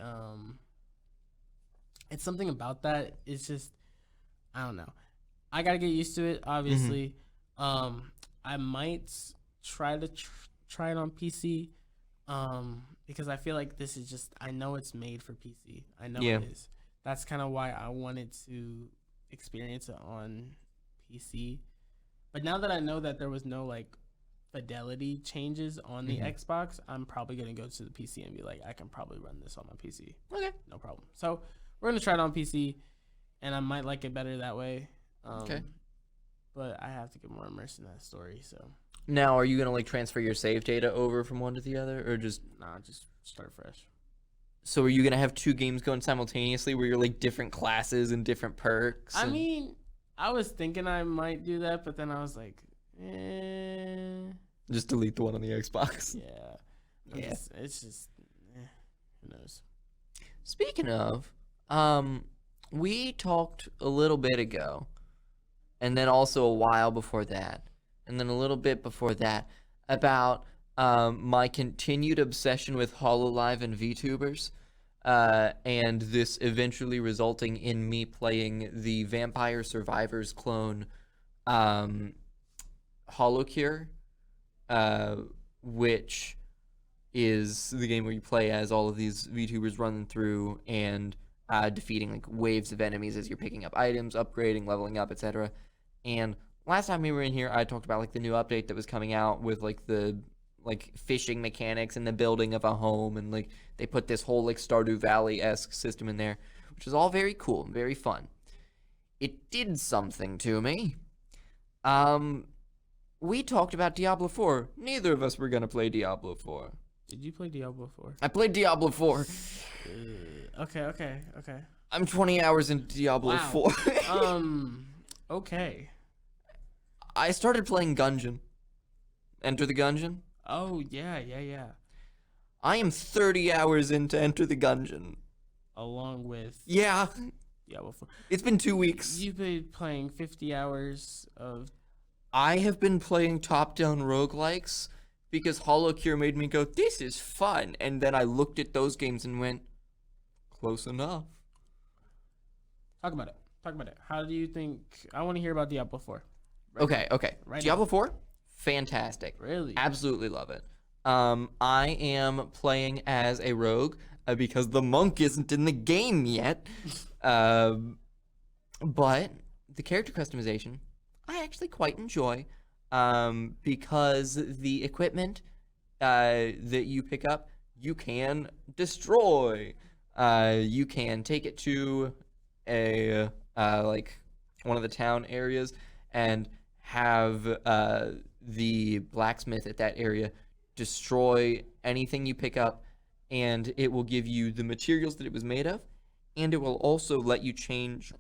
it's something about that. It's just, I don't know. I gotta get used to it. Obviously, I might try to try it on PC, because I feel like this is just, I know it's made for PC. I know it is. That's kind of why I wanted to experience it on PC. But now that I know that there was no like fidelity changes on the Xbox, I'm probably gonna go to the PC and be like, I can probably run this on my PC. Okay, no problem. So we're gonna try it on PC, and I might like it better that way. Okay. But I have to get more immersed in that story. So now, are you gonna like transfer your save data over from one to the other, or just start fresh? So are you gonna have two games going simultaneously, where you're like different classes and different perks? I mean, I was thinking I might do that, but then I was like, just delete the one on the Xbox. Yeah. It's just, who knows? Speaking of, we talked a little bit ago, and then also a while before that, and then a little bit before that, about my continued obsession with HoloLive and VTubers, and this eventually resulting in me playing the Vampire Survivors clone, HoloCure, which is the game where you play as all of these VTubers running through and defeating like waves of enemies as you're picking up items, upgrading, leveling up, etc. And last time we were in here, I talked about like the new update that was coming out with like the fishing mechanics and the building of a home, and like they put this whole like Stardew Valley-esque system in there, which is all very cool and very fun. It did something to me. We talked about Diablo 4. Neither of us were gonna play Diablo 4. Did you play Diablo 4? I played Diablo 4. Okay. I'm 20 hours into Diablo 4. Okay. I started playing Gungeon. Enter the Gungeon? Oh, yeah. I am 30 hours into Enter the Gungeon. Along with... Yeah. Diablo 4. It's been 2 weeks. You've been playing 50 hours of... I have been playing top-down roguelikes because HoloCure made me go, this is fun. And then I looked at those games and went, close enough. Talk about it. How do you think... I want to hear about Diablo 4. Okay. Right Diablo 4? Fantastic. Really? Absolutely love it. I am playing as a rogue because the monk isn't in the game yet. But the character customization, I actually quite enjoy, because the equipment that you pick up, you can destroy. You can take it to a like one of the town areas and have the blacksmith at that area destroy anything you pick up, and it will give you the materials that it was made of, and it will also let you change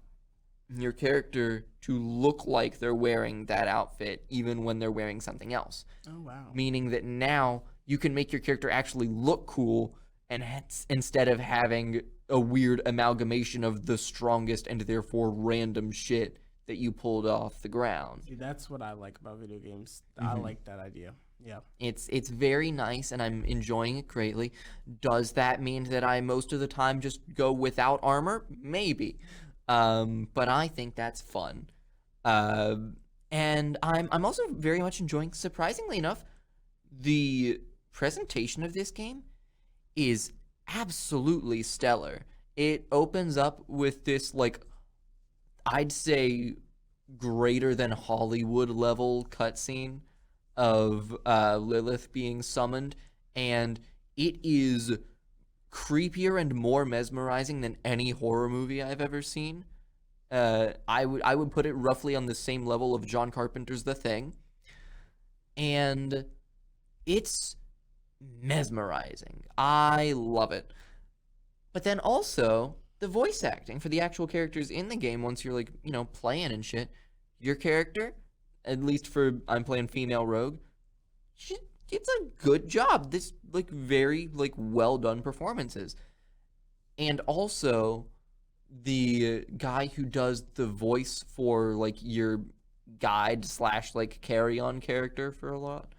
your character to look like they're wearing that outfit even when they're wearing something else. Oh, wow. Meaning that now you can make your character actually look cool, and instead of having a weird amalgamation of the strongest and therefore random shit that you pulled off the ground. See, that's what I like about video games. I Mm-hmm. like that idea. Yeah. It's very nice, and I'm enjoying it greatly. Does that mean that I most of the time just go without armor? Maybe, but I think that's fun. Uh, and I'm also very much enjoying, surprisingly enough, the presentation of this game is absolutely stellar. It opens up with this, like, I'd say greater than Hollywood level cutscene of Lilith being summoned, and it is creepier and more mesmerizing than any horror movie I've ever seen. I would put it roughly on the same level of John Carpenter's The Thing, and it's mesmerizing. I love it. But then also the voice acting for the actual characters in the game, once you're like, playing and shit, your character, at least for I'm playing female rogue, it's a good job. This like very like well done performances. And also the guy who does the voice for like your guide slash like carry on character for a lot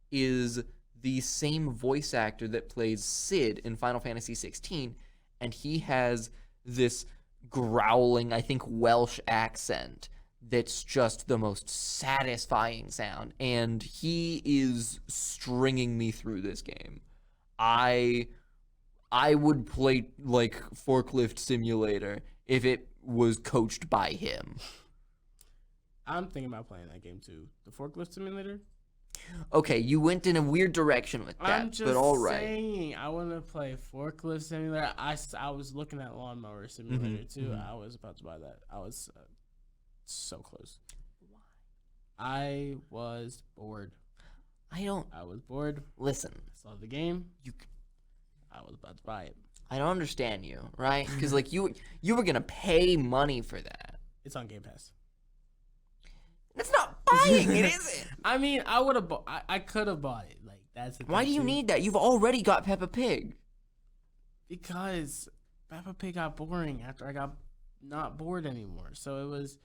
is the same voice actor that plays Sid in Final Fantasy 16, and he has this growling, I think, Welsh accent that's just the most satisfying sound, and he is stringing me through this game. I would play like Forklift Simulator if it was coached by him. I'm thinking about playing that game too. The Forklift Simulator? Okay, you went in a weird direction with that, I'm just but all right. saying, I want to play Forklift Simulator. I was looking at Lawnmower Simulator too. I was about to buy that. I was so close. Why? I was bored. I was bored. listen. I saw the game. I was about to buy it. I don't understand you, right? Because like you were gonna pay money for that. It's on Game Pass. That's not buying it, is it? I mean, I would have. I could have bought it. Like that's. The Why thing, do you too. need that? You've already got Peppa Pig. Because Peppa Pig got boring after I got not bored anymore. So it was.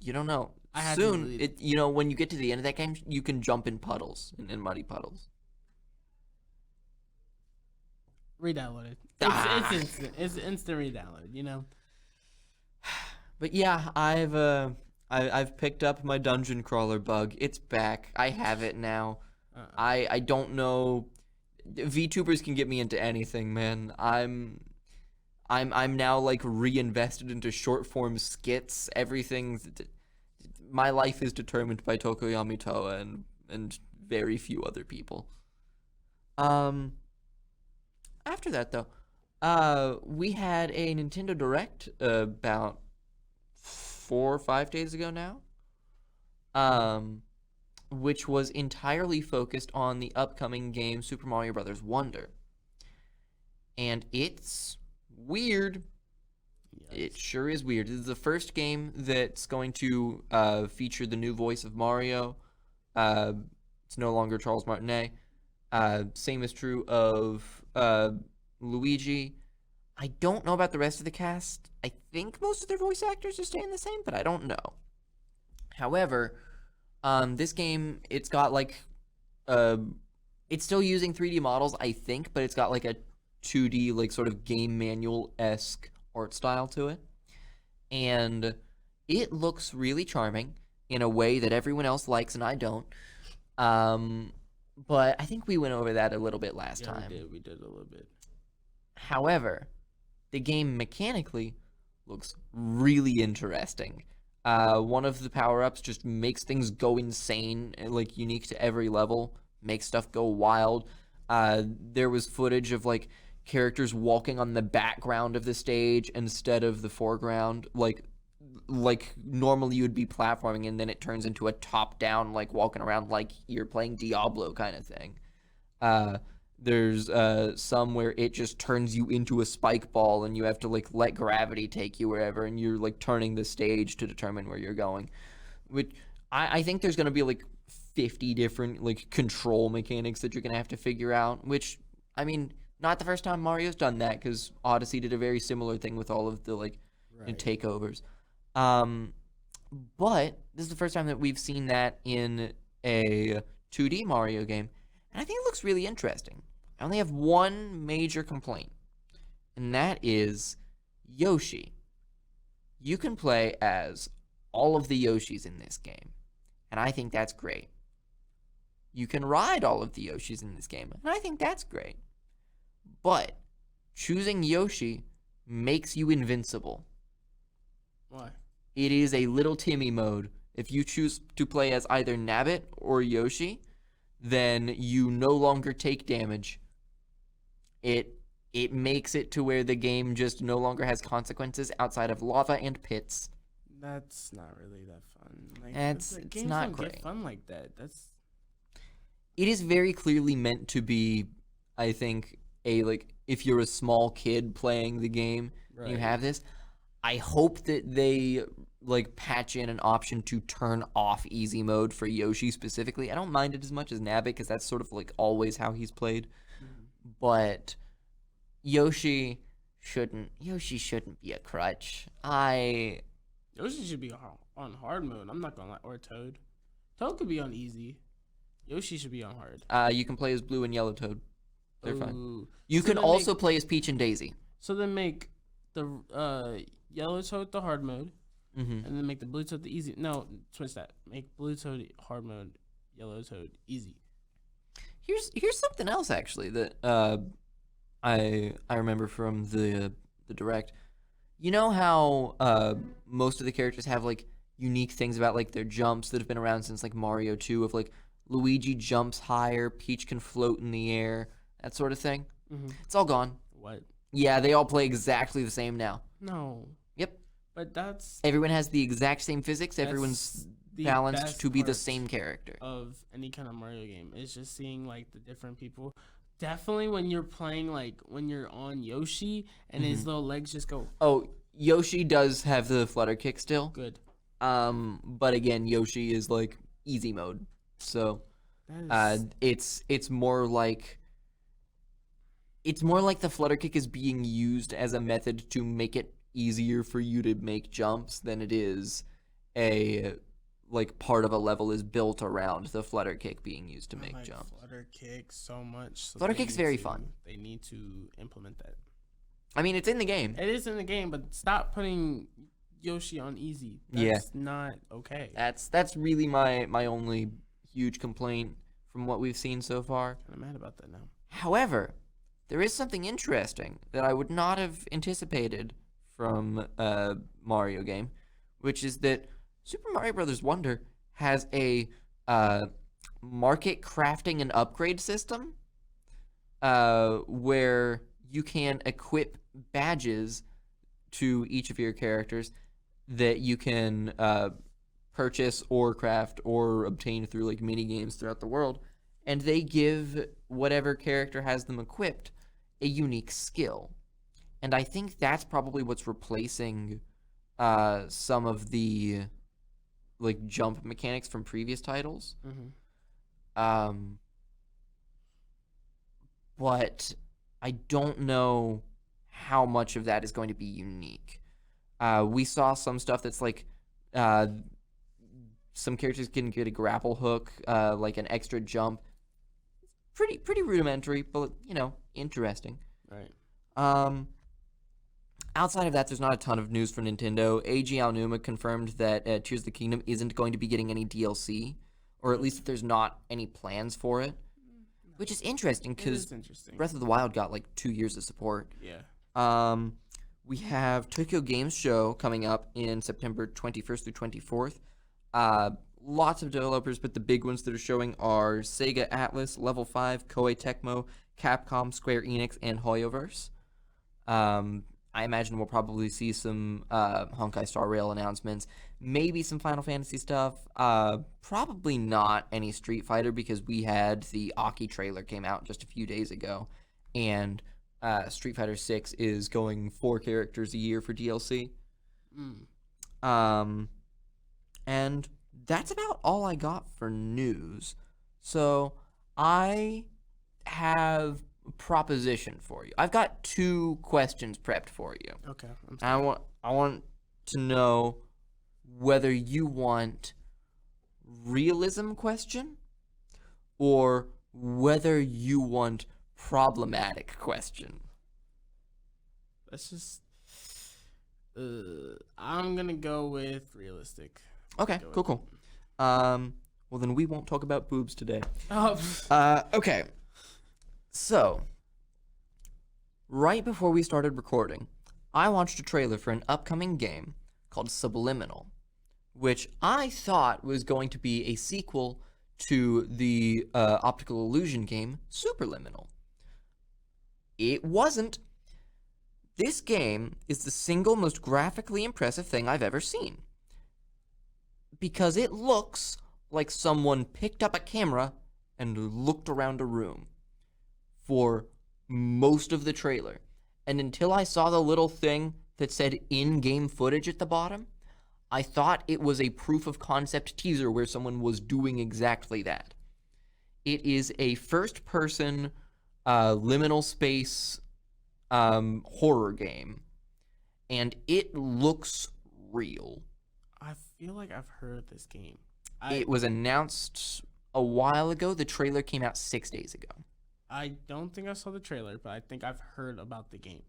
You don't know. I had Soon, to when you get to the end of that game, you can jump in puddles, in muddy puddles. Re-download it. It's instant. It's instant re-download. But yeah, I've picked up my dungeon crawler bug. It's back. I have it now. I don't know. VTubers can get me into anything, man. I'm now like reinvested into short form skits. My life is determined by Tokoyami Toa and very few other people. After that though, we had a Nintendo Direct about 4 or 5 days ago now, which was entirely focused on the upcoming game Super Mario Bros. Wonder. And it's weird. Yes. It sure is weird. This is the first game that's going to feature the new voice of Mario. It's no longer Charles Martinet. Same is true of Luigi. I don't know about the rest of the cast. I think most of their voice actors are staying the same, but I don't know. However, this game, it's got like, it's still using 3D models, I think, but it's got like a 2D, like sort of game manual-esque art style to it. And it looks really charming in a way that everyone else likes and I don't. But I think we went over that a little bit last time. We did a little bit. However, the game mechanically looks really interesting. One of the power-ups just makes things go insane, like unique to every level, makes stuff go wild. There was footage of like characters walking on the background of the stage instead of the foreground, like normally you would be platforming and then it turns into a top-down, like walking around like you're playing Diablo kind of thing. There's some where it just turns you into a spike ball and you have to like let gravity take you wherever, and you're like turning the stage to determine where you're going. Which I think there's gonna be like 50 different like control mechanics that you're gonna have to figure out. Which, I mean, not the first time Mario's done that, because Odyssey did a very similar thing with all of the like takeovers. Um, but this is the first time that we've seen that in a 2D Mario game, and I think it looks really interesting. I only have one major complaint, and that is Yoshi. You can play as all of the Yoshis in this game, and I think that's great. You can ride all of the Yoshis in this game, and I think that's great. But choosing Yoshi makes you invincible. Why? It is a little Timmy mode. If you choose to play as either Nabbit or Yoshi, then you no longer take damage. It makes it to where the game just no longer has consequences outside of lava and pits. That's not really that fun. Like, It's games not don't great. get fun like that. That's It is very clearly meant to be, I think, a like if you're a small kid playing the game and you right. have this. I hope that they like patch in an option to turn off easy mode for Yoshi specifically. I don't mind it as much as Nabbit because that's sort of like always how he's played. But Yoshi shouldn't be a crutch. Yoshi should be on hard mode. I'm not gonna lie. Or Toad. Toad could be on easy. Yoshi should be on hard. You can play as Blue and Yellow Toad. They're fine. Ooh. You So can then also play as Peach and Daisy. So then make the yellow Toad the hard mode, Mm-hmm. and then make the blue Toad the easy. No, switch that. Make blue Toad hard mode, yellow Toad easy. Here's something else actually that I remember from the direct. You know how most of the characters have like unique things about like their jumps that have been around since like Mario 2 of like Luigi jumps higher, Peach can float in the air, that sort of thing. Mm-hmm. It's all gone. What? Yeah, they all play exactly the same now. No. Yep. But that's Everyone has the exact same physics. Everyone's the balanced best to be the part same character. of any kind of Mario game. It's just seeing like the different people. Definitely when you're playing like when you're on Yoshi and his little legs just go Oh, Yoshi does have the flutter kick still. good. But again, Yoshi is like easy mode. So That is, it's more like the flutter kick is being used as a method to make it easier for you to make jumps than it is a like part of a level is built around the flutter kick being used to I make like jumps. flutter kick so much. So Flutter they kick's need very to- fun. They need to implement that. I mean, it's in the game. It is in the game, but stop putting Yoshi on easy. Yeah. That's not okay. That's really my only huge complaint from what we've seen so far. I'm mad about that now. However, there is something interesting that I would not have anticipated from a Mario game, which is that Super Mario Bros. Wonder has a market crafting and upgrade system where you can equip badges to each of your characters that you can purchase or craft or obtain through like mini games throughout the world, and they give whatever character has them equipped a unique skill. And I think that's probably what's replacing some of the like jump mechanics from previous titles. Mm-hmm. But I don't know how much of that is going to be unique. We saw some stuff that's like some characters can get a grapple hook, like an extra jump. Pretty rudimentary, but you know, interesting. Right. Outside of that, there's not a ton of news from Nintendo. Eiji Aonuma confirmed that Tears of the Kingdom isn't going to be getting any DLC, or at least that there's not any plans for it, which is interesting It because is interesting. Breath of the Wild got like 2 years of support. Yeah. We have Tokyo Games Show coming up in September 21st through 24th. Lots of developers, but the big ones that are showing are Sega Atlas, Level 5, Koei Tecmo, Capcom, Square Enix, and HoYoverse. I imagine we'll probably see some Honkai Star Rail announcements, maybe some Final Fantasy stuff. Probably not any Street Fighter because we had the Aki trailer came out just a few days ago, and Street Fighter 6 is going 4 characters a year for DLC. And that's about all I got for news. So I have a proposition for you. I've got 2 questions prepped for you. Okay. I want to know whether you want realism question or whether you want problematic question. Let's just. I'm gonna go with realistic. Okay, cool. Well then we won't talk about boobs today. Oh. Okay. So, right before we started recording, I watched a trailer for an upcoming game called Subliminal, which I thought was going to be a sequel to the optical illusion game Superliminal. It wasn't. This game is the single most graphically impressive thing I've ever seen, because it looks like someone picked up a camera and looked around a room for most of the trailer. And until I saw the little thing that said in-game footage at the bottom, I thought it was a proof of concept teaser where someone was doing exactly that. It is a first-person liminal space horror game, and it looks real. I feel like I've heard of this game. It was announced a while ago. The trailer came out 6 days ago. I don't think I saw the trailer, but I think I've heard about the game.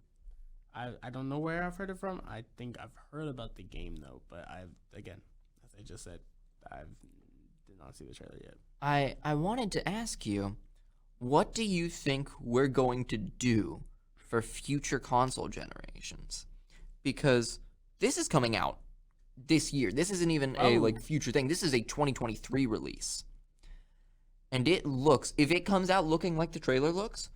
I don't know where I've heard it from. I think I've heard about the game though, but again, as I just said, I did not see the trailer yet. I wanted to ask you, what do you think we're going to do for future console generations? Because this is coming out this year. This isn't even a future thing. This is a 2023 release. And it looks, if it comes out looking like the trailer looks,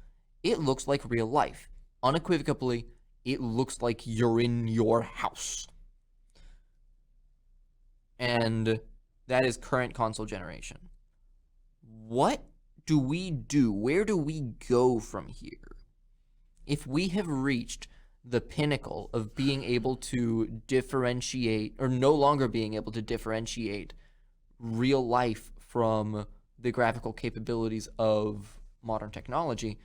it looks like real life. Unequivocally, it looks like you're in your house. And that is current console generation. What do we do? Where do we go from here? If we have reached the pinnacle of being able to differentiate, or no longer being able to differentiate real life from the graphical capabilities of modern technology,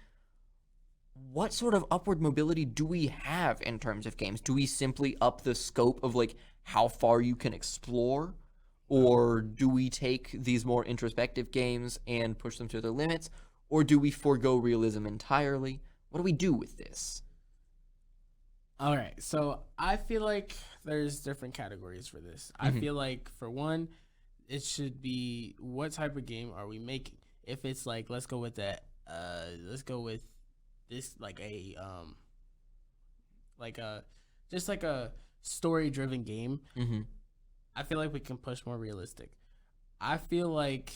what sort of upward mobility do we have in terms of games? Do we simply up the scope of like how far you can explore? Or do we take these more introspective games and push them to their limits? Or do we forego realism entirely? What do we do with this? All right, so I feel like there's different categories for this. I feel like, for one, it should be, what type of game are we making? If it's like, let's go with this, like a story-driven game. I feel like we can push more realistic. I feel like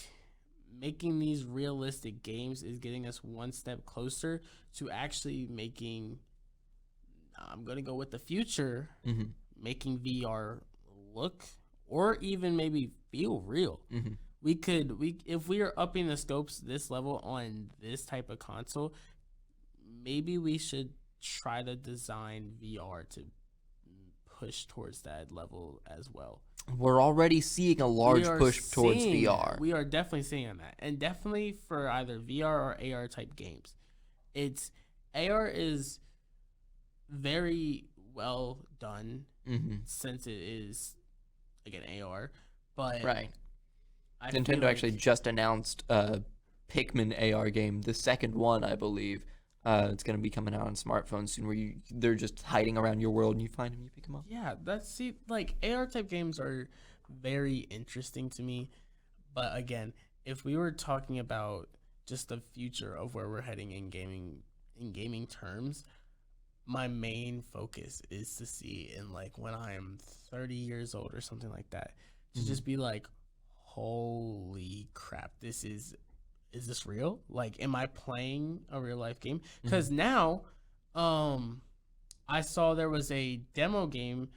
making these realistic games is getting us one step closer to actually making, I'm going to go with the future, making VR look or even maybe feel real. If we are upping the scopes this level on this type of console, maybe we should try to design VR to push towards that level as well. We're already seeing a large push towards VR. We are definitely seeing that. And definitely for either VR or AR type games. AR is very well done since it is, again, AR. But right. Nintendo actually just announced a Pikmin AR game, the second one, I believe. It's going to be coming out on smartphones soon, where they're just hiding around your world and you find them, you pick them up. Yeah, like AR type games are very interesting to me. But again, if we were talking about just the future of where we're heading in gaming terms, my main focus is to see in like when I am 30 years old or something like that, to just be like, holy crap, is this real? Like, am I playing a real life game? Because now, I saw there was a demo game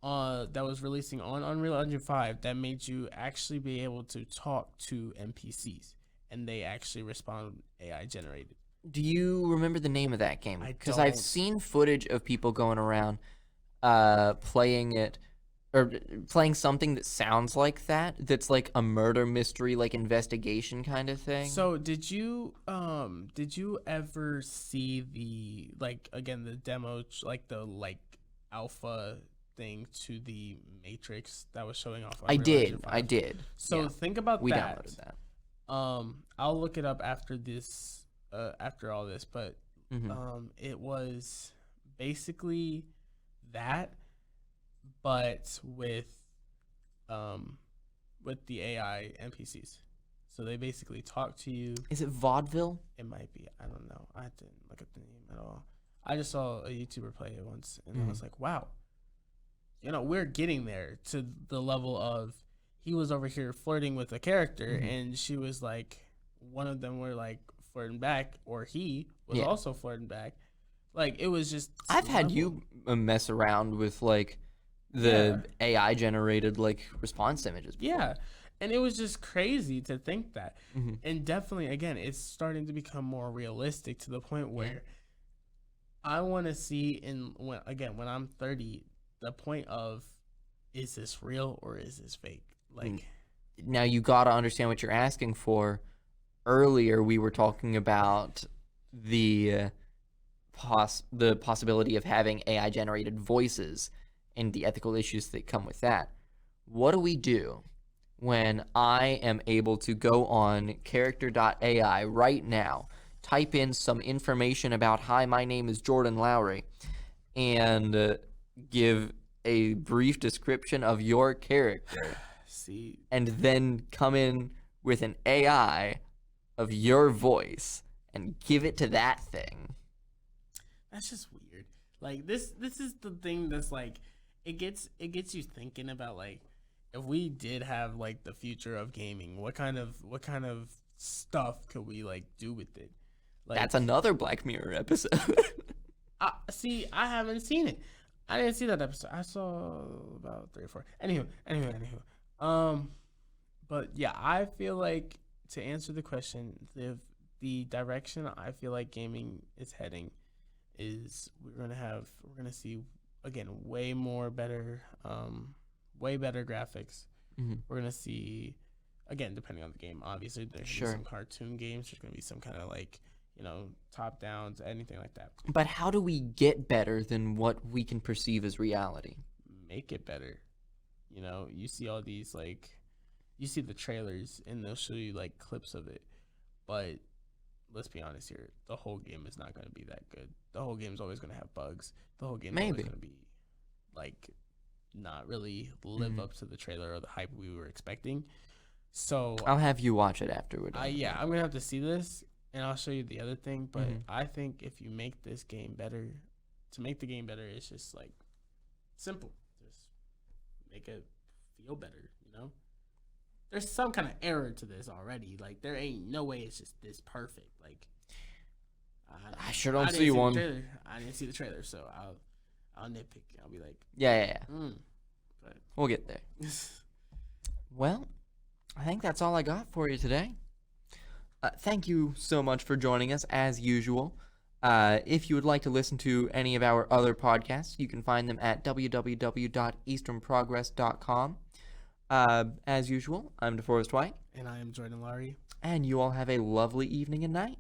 that was releasing on Unreal Engine 5 that made you actually be able to talk to NPCs, and they actually respond AI generated. Do you remember the name of that game? Because I've seen footage of people going around playing it, or playing something that sounds like that, that's like a murder mystery, like investigation kind of thing. So did you ever see the, like, again, the demo, like the like alpha thing to the Matrix that was showing off on I Unreal did. Engine 5. I did. So Yeah. think about We that. downloaded that. I'll look it up after this, after all this, but Mm-hmm. it was basically that, but with the AI NPCs. So they basically talk to you. Is it vaudeville? It might be. I don't know. I didn't look at the name at all. I just saw a YouTuber play it once, and I was like, wow. We're getting there to the level of he was over here flirting with a character, and she was like, one of them were like flirting back, or he was also flirting back. Like, it was just. I've had you mess around with like the AI generated like response images before. Yeah. And it was just crazy to think that. And definitely, again, it's starting to become more realistic to the point where I want to see when I'm 30, the point of, is this real or is this fake? Like, now you got to understand what you're asking for. Earlier, we were talking about the possibility of having AI generated voices and the ethical issues that come with that. What do we do when I am able to go on character.ai right now, type in some information about, hi, my name is Jordan Lowry, and give a brief description of your character, and then come in with an AI of your voice and give it to that thing? That's just weird. Like, this is the thing that's like, it gets you thinking about, like, if we did have like the future of gaming, what kind of stuff could we like do with it? Like, that's another Black Mirror episode. I haven't seen it. I didn't see that episode. I saw about 3 or 4. Anywho. But yeah, I feel like, to answer the question, the direction I feel like gaming is heading is we're gonna see, again, way better graphics. We're gonna see, again, depending on the game, obviously there's gonna be some cartoon games, there's gonna be some kind of like, top downs, anything like that. But how do we get better than what we can perceive as reality? Make it better. You see all these, like, you see the trailers and they'll show you like clips of it, but let's be honest here, the whole game is not going to be that good. The whole game's always going to have bugs. The whole game's always going to be like not really live up to the trailer or the hype we were expecting. So I'll have you watch it afterward. Yeah, I'm gonna have to see this, and I'll show you the other thing. But I think if you make this game better, to make the game better, it's just like simple. Just make it feel better. There's some kind of error to this already. Like, there ain't no way it's just this perfect. Like, I sure don't see one. I didn't see the trailer, so I'll nitpick. I'll be like, yeah. But we'll get there. Well, I think that's all I got for you today. Thank you so much for joining us, as usual. If you would like to listen to any of our other podcasts, you can find them at www.easternprogress.com. As usual, I'm Deforest White. And I am Jordan Lowry. And you all have a lovely evening and night.